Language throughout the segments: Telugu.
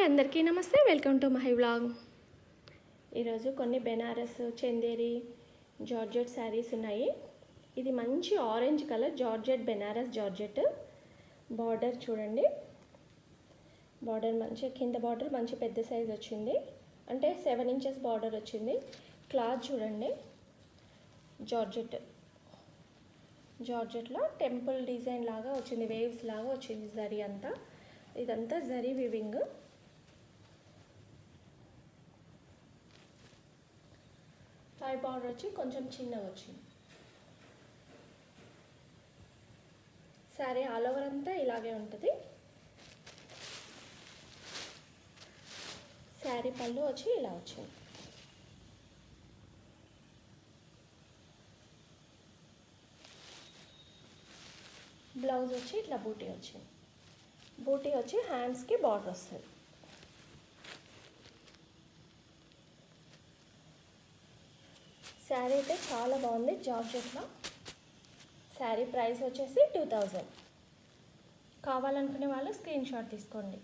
హాయ్ అందరికీ నమస్తే, వెల్కమ్ టు మై వ్లాగ్. ఈరోజు కొన్ని బెనారస్, చందేరి, జార్జెట్ శారీస్ ఉన్నాయి. ఇది మంచి orange colour georgette, Benaras georgette. Border చూడండి, బార్డర్ మంచి కింద బార్డర్ మంచి పెద్ద సైజ్ వచ్చింది, అంటే 7 ఇంచెస్ బార్డర్ వచ్చింది. క్లాత్ చూడండి, జార్జెట్లో టెంపుల్ డిజైన్ లాగా వచ్చింది, వేవ్స్ లాగా వచ్చింది. జరీ అంతా, ఇదంతా జరీ వివింగ్. పై బార్డర్ వచ్చి కొంచెం చిన్నగా వచ్చింది. శారీ ఆల్ ఓవర్ అంతా ఇలాగే ఉంటుంది. శారీ పళ్ళు వచ్చి ఇలా వచ్చింది. బ్లౌజ్ వచ్చి ఇట్లా బూటీ వచ్చింది. బూటీ వచ్చి హ్యాండ్స్కి బార్డర్ వస్తుంది. శారీ అయితే చాలా బాగుంది జార్జెట్లో. శారీ ప్రైస్ వచ్చేసి 2000. కావాలనుకునే వాళ్ళు స్క్రీన్ షాట్ తీసుకోండి.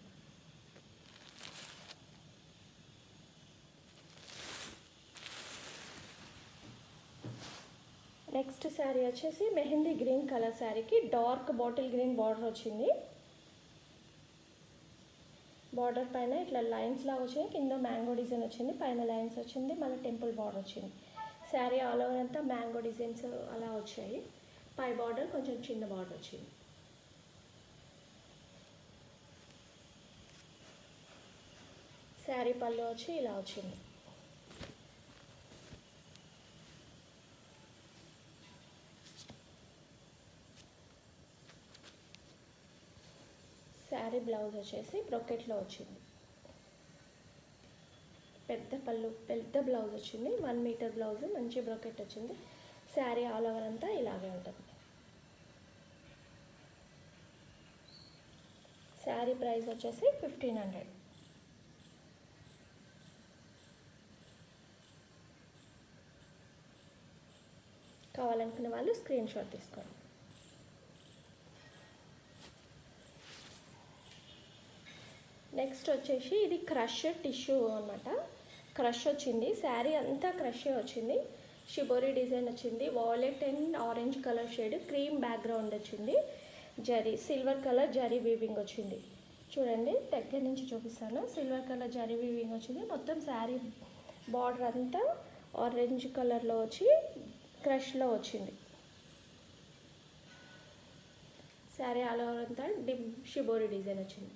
నెక్స్ట్ శారీ వచ్చేసి మెహందీ గ్రీన్ కలర్ శారీకి డార్క్ బాటిల్ గ్రీన్ బార్డర్ వచ్చింది. బార్డర్ పైన ఇట్లా లైన్స్ లాగా వచ్చింది, కింద మ్యాంగో డిజైన్ వచ్చింది, పైన లైన్స్ వచ్చింది, మళ్ళీ టెంపుల్ బార్డర్ వచ్చింది. శారీ ఆల్ ఓవర్ అంతా మ్యాంగో డిజైన్స్ అలా వచ్చాయి. పై బార్డర్ కొంచెం చిన్న బార్డర్ వచ్చింది. శారీ పళ్ళు వచ్చి ఇలా వచ్చింది. శారీ బ్లౌజ్ వచ్చేసి బ్రొకెట్లో వచ్చింది. పెద్ద బ్లౌజ్ వచ్చింది, 1 మీటర్ బ్లౌజ్, మంచి బ్రొకెట్ వచ్చింది. శారీ ఆల్ ఓవర్ అంతా ఇలాగే ఉంటుంది. శారీ ప్రైస్ వచ్చేసి 1500. కావాలనుకునే వాళ్ళు స్క్రీన్ షాట్ తీసుకోండి. నెక్స్ట్ వచ్చేసి ఇది క్రష్ టిష్యూ అన్నమాట. క్రష్ వచ్చింది, శారీ అంతా క్రష్ వచ్చింది. షిబోరి డిజైన్ వచ్చింది, violet and orange colour shade, cream background వచ్చింది. Zari silver colour zari weaving వచ్చింది. చూడండి, దగ్గర నుంచి చూపిస్తాను. సిల్వర్ కలర్ జరీ వీవింగ్ వచ్చింది. మొత్తం శారీ బార్డర్ అంతా ఆరెంజ్ కలర్లో వచ్చి క్రష్లో వచ్చింది. శారీ ఆల్ ఓవర్ అంతా షిబోరి డిజైన్ వచ్చింది.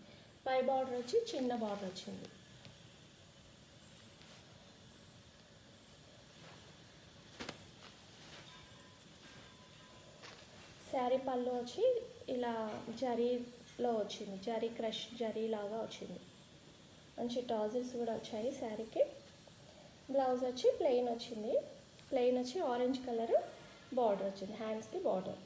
పై బార్డర్ వచ్చి చిన్న బార్డర్ వచ్చింది. శారీ పళ్ళు వచ్చి ఇలా జరీలో వచ్చింది, జరీ క్రష్ జరీ లాగా వచ్చింది. మంచి టాజిల్స్ కూడా వచ్చాయి శారీకి. బ్లౌజ్ వచ్చి ప్లెయిన్ వచ్చింది. ప్లెయిన్ వచ్చి ఆరెంజ్ కలర్ బార్డర్ వచ్చింది, హ్యాండ్స్కి బార్డర్.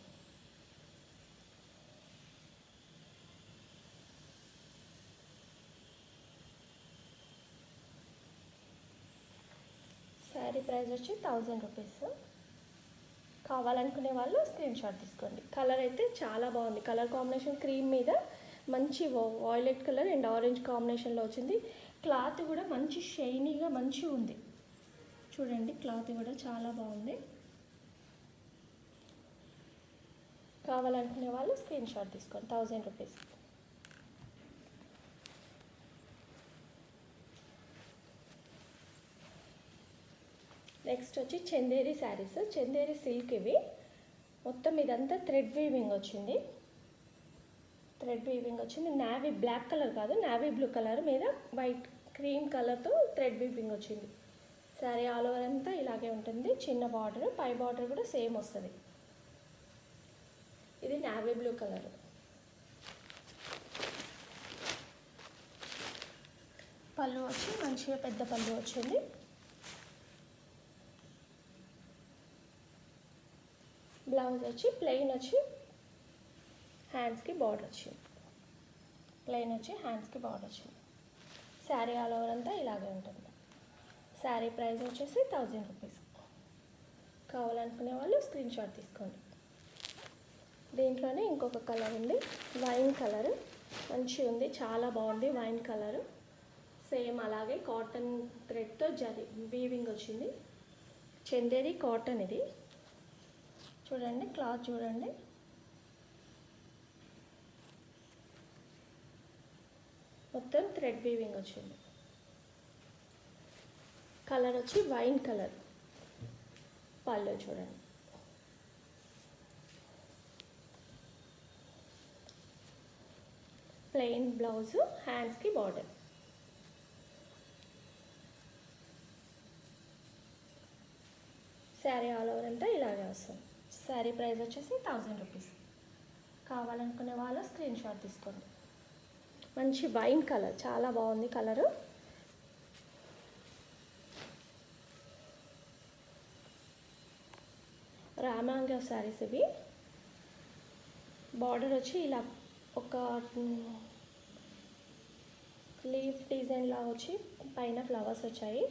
శారీ ప్రైస్ వచ్చి 1000 రూపీస్. కావాలనుకునే వాళ్ళు స్క్రీన్ షాట్ తీసుకోండి. కలర్ అయితే చాలా బాగుంది. కలర్ కాంబినేషన్ క్రీమ్ మీద మంచి వాయిలెట్ కలర్ అండ్ ఆరెంజ్ కాంబినేషన్లో వచ్చింది. క్లాత్ కూడా మంచి షైనీగా మంచిగా ఉంది. చూడండి, క్లాత్ కూడా చాలా బాగుంది. కావాలనుకునే వాళ్ళు స్క్రీన్ షాట్ తీసుకోండి. 1000 రూపీస్. నెక్స్ట్ వచ్చి చందేరి శారీస్, చందేరి సిల్క్. ఇవి మొత్తం ఇదంతా థ్రెడ్ వీవింగ్ వచ్చింది. నావీ బ్లాక్ కలర్ కాదు, నావీ బ్లూ కలర్ మీద వైట్ క్రీమ్ కలర్తో థ్రెడ్ వీవింగ్ వచ్చింది. శారీ ఆల్ ఓవర్ అంతా ఇలాగే ఉంటుంది. చిన్న బార్డర్, పై బార్డర్ కూడా సేమ్ వస్తుంది. ఇది నావీ బ్లూ కలర్. పళ్ళు వచ్చి మంచిగా పెద్ద పళ్ళు వచ్చింది. బ్లౌజ్ వచ్చి ప్లెయిన్ వచ్చి హ్యాండ్స్కి బార్డర్ వచ్చింది. శారీ ఆల్ ఓవర్ అంతా ఇలాగే ఉంటుంది. శారీ ప్రైస్ వచ్చేసి 1000 రూపీస్. కావాలనుకునే వాళ్ళు స్క్రీన్ షాట్ తీసుకోండి. దీంట్లోనే ఇంకొక కలర్ ఉంది, వైన్ కలర్. మంచిగా ఉంది, చాలా బాగుంది వైన్ కలర్. సేమ్ అలాగే కాటన్ థ్రెడ్తో వీవింగ్ వచ్చింది. చందేరి కాటన్ ఇది. చూడండి క్లాత్ చూడండి. మొత్తం థ్రెడ్ వీవింగ్ వచ్చింది. కలర్ వచ్చి వైన్ కలర్. పళ్ళు చూడండి. ప్లెయిన్ బ్లౌజు, హ్యాండ్స్కి బార్డర్. శారీ ఆల్ ఓవర్ అంతా ఇలాగే వస్తుంది. శారీ ప్రైస్ వచ్చేసి 1000 రూపీస్. కావాలనుకునే వాళ్ళు స్క్రీన్ షాట్ తీసుకోండి. మంచి వైన్ కలర్, చాలా బాగుంది కలరు. రామాంగా శారీస్ ఇవి. బార్డర్ వచ్చి ఇలా ఒక లీఫ్ డిజైన్ లాగా వచ్చి పైన ఫ్లవర్స్ వచ్చాయి.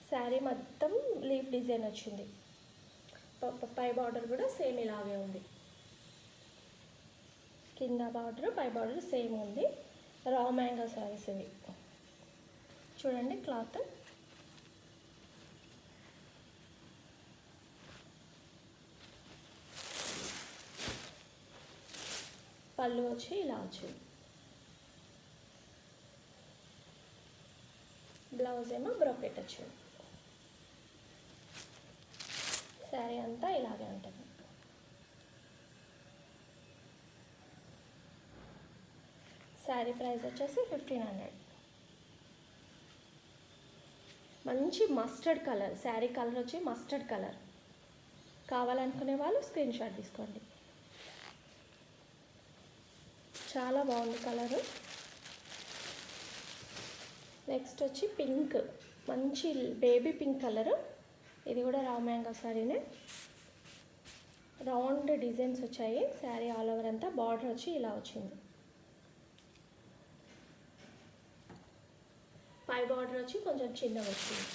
శారీ మొత్తం లీఫ్ డిజైన్ వచ్చింది. పై బార్డర్ కూడా సేమ్ ఇలాగే ఉంది. కింద బార్డర్ పై బార్డర్ సేమ్ ఉంది. రా మ్యాంగో శారీస్ ఇవి. చూడండి క్లాత్. పళ్ళు వచ్చి ఇలా వచ్చింది. బ్లౌజ్ ఏమో బ్రోకెట్ వచ్చింది. శారీ అంతా ఇలాగే ఉంటుంది. శారీ ప్రైస్ వచ్చేసి 1500. మంచి మస్టర్డ్ కలర్. శారీ కలర్ వచ్చి మస్టర్డ్ కలర్. కావాలనుకునే వాళ్ళు స్క్రీన్ షాట్ తీసుకోండి. చాలా బాగుంది కలరు. నెక్స్ట్ వచ్చి పింక్, మంచి బేబీ పింక్ కలరు. ఇది కూడా రా మ్యాంగో శారీనే. రౌండ్ డిజైన్స్ వచ్చాయి. శారీ ఆల్ ఓవర్ అంతా బార్డర్ వచ్చి ఇలా వచ్చింది. పై బార్డర్ వచ్చి కొంచెం చిన్నగా వచ్చింది.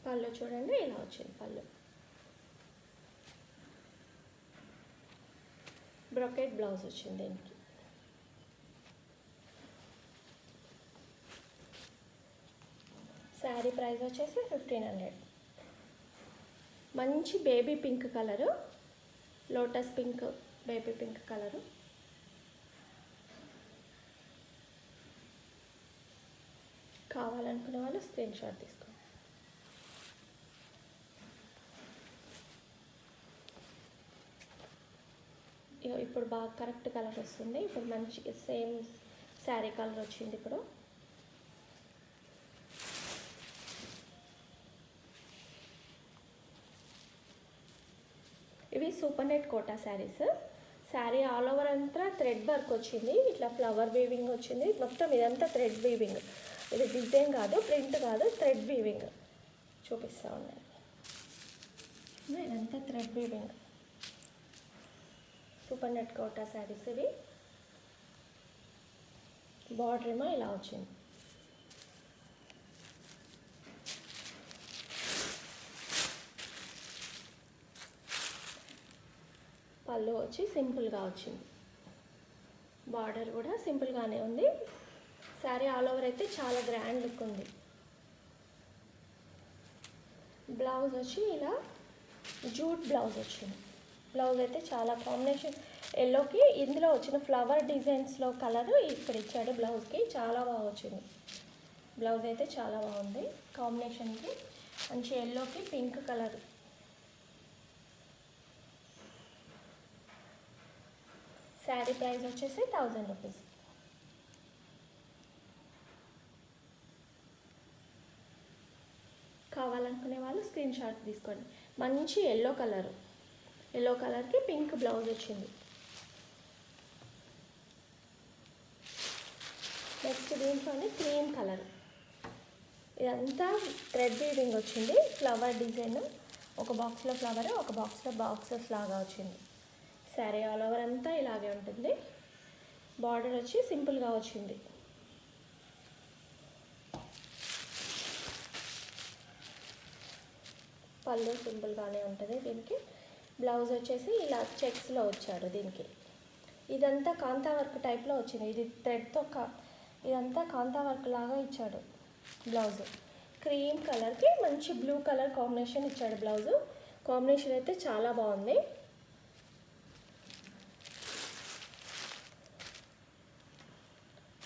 పళ్ళు చూడండి ఇలా వచ్చింది. పళ్ళు బ్రోకెట్ బ్లౌజ్ వచ్చింది దీనికి. శారీ ప్రైస్ వచ్చేసి 1500. మంచి baby pink colour, lotus pink, baby pink colour. కావాలనుకునే వాళ్ళు స్క్రీన్ షాట్ తీసుకోండి. ఇప్పుడు బాగా కరెక్ట్ కలర్ వస్తుంది. ఇప్పుడు మంచి సేమ్ శారీ కలర్ వచ్చింది. ఇప్పుడు ఇవి super net Kota saris. Sari all over అంతా థ్రెడ్ వర్క్ వచ్చింది. ఇట్లా ఫ్లవర్ వీవింగ్ వచ్చింది. మొత్తం ఇదంతా థ్రెడ్ వీవింగ్. ఇది డిజైన్ కాదు, ప్రింట్ కాదు, థ్రెడ్ వీవింగ్. చూపిస్తూ ఉన్నాయి. ఇదంతా thread weaving. Super net Kota saris ఇవి. బార్డర్ ఏమో ఇలా వచ్చింది. పళ్ళు వచ్చి సింపుల్గా వచ్చింది. బార్డర్ కూడా సింపుల్గానే ఉంది. శారీ ఆల్ ఓవర్ అయితే చాలా గ్రాండ్ లుక్ ఉంది. బ్లౌజ్ వచ్చి ఇలా జూట్ బ్లౌజ్ వచ్చింది. బ్లౌజ్ అయితే చాలా కాంబినేషన్. ఎల్లోకి ఇందులో వచ్చిన ఫ్లవర్ డిజైన్స్లో కలరు ఇక్కడ ఇచ్చాడు బ్లౌజ్కి. చాలా బాగా వచ్చింది. బ్లౌజ్ అయితే చాలా బాగుంది. కాంబినేషన్కి మంచి ఎల్లోకి పింక్ కలర్. శారీ ప్రైస్ వచ్చేసి 1000 రూపీస్. కావాలనుకునే వాళ్ళు స్క్రీన్ షాట్ తీసుకోండి. మంచి ఎల్లో కలరు. ఎల్లో కలర్కి పింక్ బ్లౌజ్ వచ్చింది. నెక్స్ట్ దీంట్లోనే క్రీమ్ కలర్. ఇదంతా థ్రెడ్ వీవింగ్ వచ్చింది. ఫ్లవర్ డిజైన్, ఒక బాక్స్లో ఫ్లవర్, ఒక బాక్స్లో బాక్సెస్ లాగా వచ్చింది. శారీ ఆల్ ఓవర్ అంతా ఇలాగే ఉంటుంది. బార్డర్ వచ్చి సింపుల్గా వచ్చింది. పళ్ళు సింపుల్గానే ఉంటుంది దీనికి. బ్లౌజ్ వచ్చేసి ఇలా చెక్స్లో వచ్చాడు దీనికి. ఇదంతా కాంతా వర్క్ టైప్లో వచ్చింది. ఇది థ్రెడ్తో ఇదంతా కాంతా వర్క్ లాగా ఇచ్చాడు బ్లౌజ్. క్రీమ్ కలర్కి మంచి బ్లూ కలర్ కాంబినేషన్ ఇచ్చాడు బ్లౌజు. కాంబినేషన్ అయితే చాలా బాగుంది.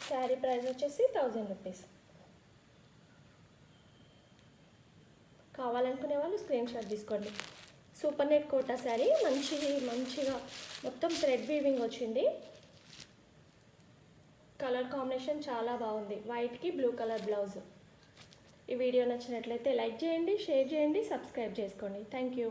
శారీ ప్రైస్ వచ్చేసి 1000 రూపీస్. కావాలనుకునే వాళ్ళు స్క్రీన్ షాట్ తీసుకోండి. సూపర్ నెట్ కోటా శారీ మంచిగా మొత్తం థ్రెడ్ వీవింగ్ వచ్చింది. కలర్ కాంబినేషన్ చాలా బాగుంది. వైట్కి బ్లూ కలర్ బ్లౌజ్. ఈ వీడియో నచ్చినట్లయితే లైక్ చేయండి, షేర్ చేయండి, సబ్స్క్రైబ్ చేసుకోండి. Thank you.